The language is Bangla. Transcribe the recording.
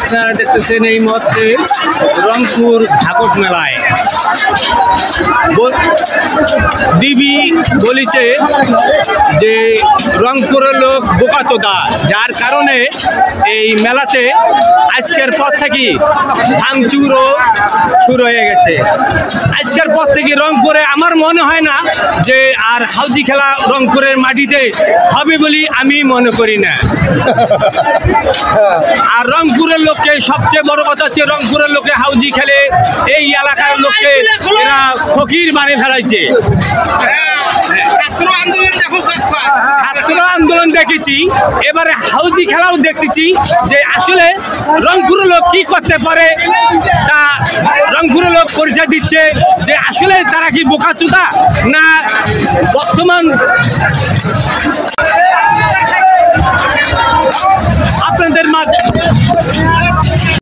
আপনারা দেখতেছেন এই মুহূর্তে রংপুর ঢাকট মেলায় দিবি বলিছে যে রংপুরের লোক বোকাচোদা, যার কারণে এই মেলাতে আজকের পর থেকে ভাঙচুরও শুরু হয়ে গেছে। আজকের পর থেকে রংপুরে আমার মনে হয় না যে আর হাউজি খেলা রংপুরের মাটিতে হবে বলে আমি মনে করি না। আর রংপুরের লোককে সবচেয়ে বড় কথা হচ্ছে রংপুরের লোকে হাউজি খেলে এই এলাকার লোককে এরা ফকির বানিয়ে ফেলাইছে। ছাত্র আন্দোলন দেখেছি, এবারে হাউজি খেলাও দেখতেছি যে আসলে রংপুরের লোক কি করতে পারে তা রংপুরের লোক পরিচয় দিচ্ছে যে আসলে তারা কি বোকাচোদা না বর্তমান আপনাদের মাঝে